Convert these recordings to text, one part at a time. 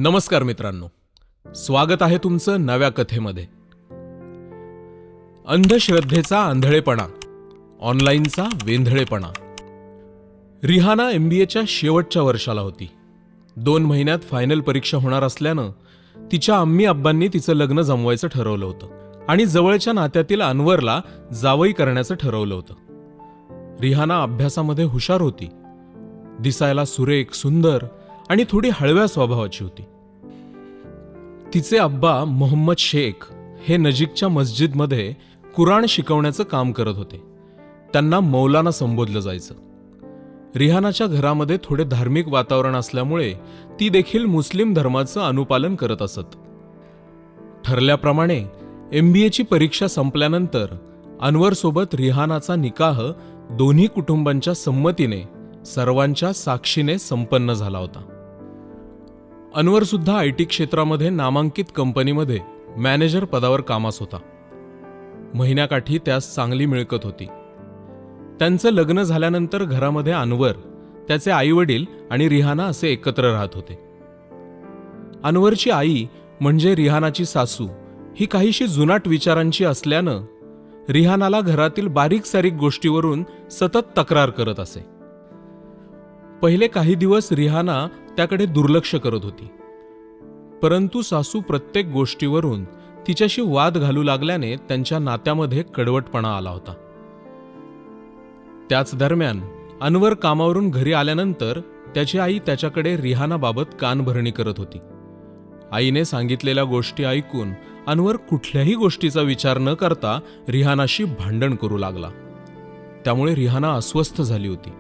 नमस्कार मित्रांनो, स्वागत आहे तुमचं नव्या कथेमध्ये. अंधश्रद्धेचा आंधळेपणा, ऑनलाईनचा वेंधळेपणा. रिहाना MBAच्या शेवटच्या वर्षाला होती. 2 महिन्यात फायनल परीक्षा होणार असल्यानं तिच्या अम्मी अब्बांनी तिचं लग्न जमवायचं ठरवलं होतं आणि जवळच्या नात्यातील अनवरला जावई करण्याचं ठरवलं होतं. रिहाना अभ्यासामध्ये हुशार होती, दिसायला सुरेख, सुंदर आणि थोडी हळव्या स्वभावाची होती. तिचे अब्बा मोहम्मद शेख हे नजीकच्या मस्जिदमध्ये कुराण शिकवण्याचं काम करत होते. त्यांना मौलाना संबोधलं जायचं. रिहानाच्या घरामध्ये थोडे धार्मिक वातावरण असल्यामुळे ती देखील मुस्लिम धर्माचं अनुपालन करत असत. ठरल्याप्रमाणे MBAची परीक्षा संपल्यानंतर अनवरसोबत रिहानाचा निकाह दोन्ही कुटुंबांच्या संमतीने, सर्वांच्या साक्षीने संपन्न झाला होता. अनवर सुद्धा IT क्षेत्रामध्ये नामांकित कंपनीमध्ये मॅनेजर पदावर कामास होता. महिन्याकाठी त्यास चांगली मिळकत होती. त्यांचं लग्न झाल्यानंतर घरामध्ये अनवर, त्याचे आईवडील आणि रिहाना असे एकत्र राहत होते. अनवरची आई म्हणजे रिहानाची सासू ही काहीशी जुनाट विचारांची असल्यानं रिहानाला घरातील बारीक सारीक गोष्टीवरून सतत तक्रार करत असे. पहिले काही दिवस रिहाना त्याकडे दुर्लक्ष करत होती, परंतु सासू प्रत्येक गोष्टीवरून तिच्याशी वाद घालू लागल्याने त्यांच्या नात्यामध्ये कडवटपणा आला होता. त्याच दरम्यान अनवर कामावरून घरी आल्यानंतर त्याची आई त्याच्याकडे रिहानाबाबत कानभरणी करत होती. आईने सांगितलेल्या गोष्टी ऐकून अनवर कुठल्याही गोष्टीचा विचार न करता रिहानाशी भांडण करू लागला. त्यामुळे रिहाना अस्वस्थ झाली होती.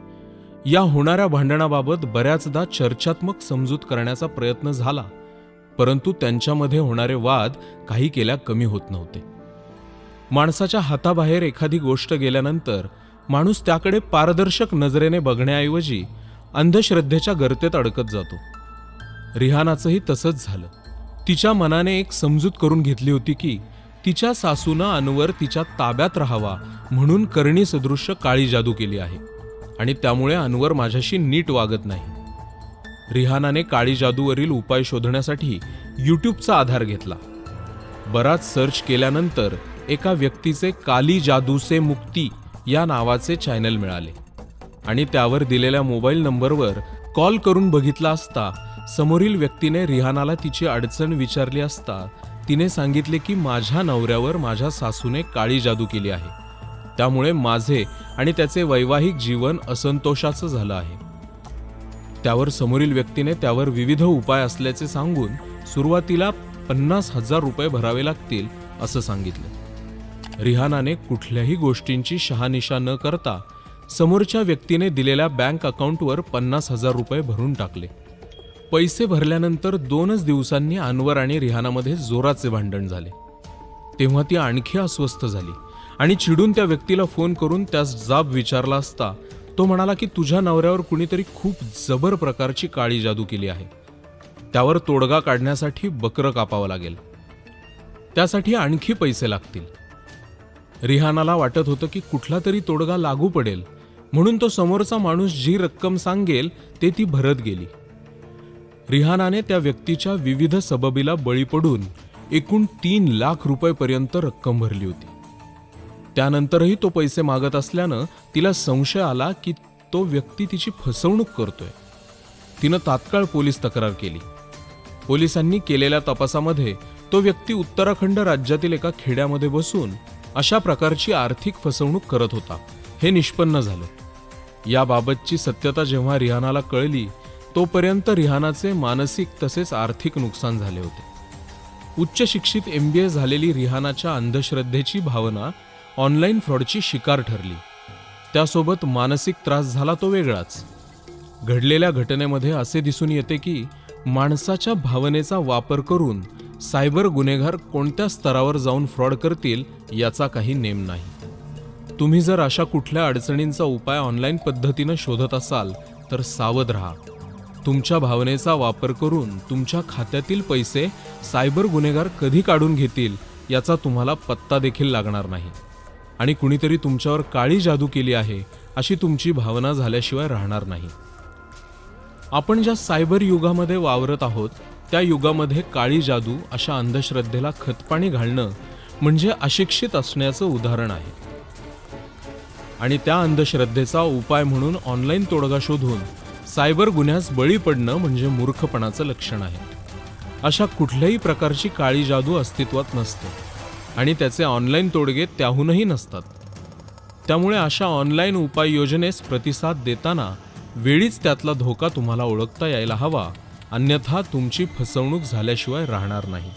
या होणाऱ्या भांडणाबाबत बऱ्याचदा चर्चात्मक समजूत करण्याचा प्रयत्न झाला, परंतु त्यांच्यामध्ये होणारे वाद काही केल्या कमी होत नव्हते. माणसाच्या हाताबाहेर एखादी गोष्ट गेल्यानंतर माणूस त्याकडे पारदर्शक नजरेने बघण्याऐवजी अंधश्रद्धेच्या गर्तेत अडकत जातो. रिहानाचंही तसंच झालं. तिच्या मनाने एक समजूत करून घेतली होती की तिच्या सासूनं अनवर तिच्या ताब्यात राहावा म्हणून करणी सदृश्य काळी जादू केली आहे आणि त्यामुळे अनवर माझ्याशी नीट वागत नाही. रिहानाने काळी जादूवरील उपाय शोधण्यासाठी YouTubeचा आधार घेतला. बराच सर्च केल्यानंतर एका व्यक्तीचे काली जादू से मुक्ती या नावाचे चॅनल मिळाले आणि त्यावर दिलेल्या मोबाईल नंबरवर कॉल करून बघितला असता समोरील व्यक्तीने रिहानाला तिची अडचण विचारली असता तिने सांगितले की माझ्या नवऱ्यावर माझ्या सासूने काळी जादू केली आहे, त्यामुळे माझे आणि त्याचे वैवाहिक जीवन असंतोषाचं झालं आहे. त्यावर समोरील व्यक्तीने त्यावर विविध उपाय असल्याचे सांगून सुरुवातीला 50,000 रुपये भरावे लागतील असं सांगितलं. रिहानाने कुठल्याही गोष्टींची शहानिशा न करता समोरच्या व्यक्तीने दिलेल्या बँक अकाउंटवर 50,000 रुपये भरून टाकले. पैसे भरल्यानंतर 2च दिवसांनी अनवर आणि रिहानामध्ये जोराचे भांडण झाले. तेव्हा ती आणखी अस्वस्थ झाली आणि चिडून त्या व्यक्तीला फोन करून त्यास जाब विचारला असता तो म्हणाला की तुझ्या नवऱ्यावर कुणीतरी खूप जबर प्रकारची काळी जादू केली आहे. त्यावर तोडगा काढण्यासाठी बकरं कापावं लागेल, त्यासाठी आणखी पैसे लागतील. रिहानाला वाटत होतं की कुठला तरी तोडगा लागू पडेल म्हणून तो समोरचा माणूस जी रक्कम सांगेल ते ती भरत गेली. रिहानाने त्या व्यक्तीच्या विविध सबबीला बळी पडून एकूण 3 लाख रुपयेपर्यंत रक्कम भरली होती. त्यानंतरही तो पैसे मागत असल्यानं तिला संशय आला की तो व्यक्ती तिची फसवणूक करतोय. तिनं तात्काळ पोलीस तक्रार केली. पोलिसांनी केलेल्या तपासामध्ये तो व्यक्ती उत्तराखंड राज्यातील एका खेड्यामध्ये बसून अशा प्रकारची आर्थिक फसवणूक करत होता हे निष्पन्न झालं. याबाबतची सत्यता जेव्हा रिहानाला कळली तोपर्यंत रिहानाचे मानसिक तसेच आर्थिक नुकसान झाले होते. उच्च शिक्षित MBA झालेली रिहानाच्या अंधश्रद्धेची भावना ऑनलाईन फ्रॉडची शिकार ठरली. त्यासोबत मानसिक त्रास झाला तो वेगळाच. घडलेल्या घटनेमध्ये असे दिसून येते की माणसाच्या भावनेचा वापर करून सायबर गुन्हेगार कोणत्या स्तरावर जाऊन फ्रॉड करतील याचा काही नेम नाही. तुम्ही जर अशा कुठल्या अडचणींचा उपाय ऑनलाईन पद्धतीनं शोधत असाल तर सावध राहा. तुमच्या भावनेचा वापर करून तुमच्या खात्यातील पैसे सायबर गुन्हेगार कधी काढून घेतील याचा तुम्हाला पत्ता देखील लागणार नाही आणि कुणीतरी तुमच्यावर काळी जादू केली आहे अशी तुमची भावना झाल्याशिवाय राहणार नाही. आपण ज्या सायबर युगामध्ये वावरत आहोत त्या युगामध्ये काळी जादू अशा अंधश्रद्धेला खतपाणी घालणं म्हणजे अशिक्षित असण्याचं उदाहरण आहे. आणि त्या अंधश्रद्धेचा उपाय म्हणून ऑनलाईन तोडगा शोधून सायबर गुन्ह्यास बळी पडणं म्हणजे मूर्खपणाचं लक्षण आहे. अशा कुठल्याही प्रकारची काळी जादू अस्तित्वात नसते आणि त्याचे ऑनलाईन तोडगे त्याहूनही नसतात. त्यामुळे अशा ऑनलाईन उपाययोजनेस प्रतिसाद देताना वेळीच त्यातला धोका तुम्हाला ओळखता यायला हवा, अन्यथा तुमची फसवणूक झाल्याशिवाय राहणार नाही.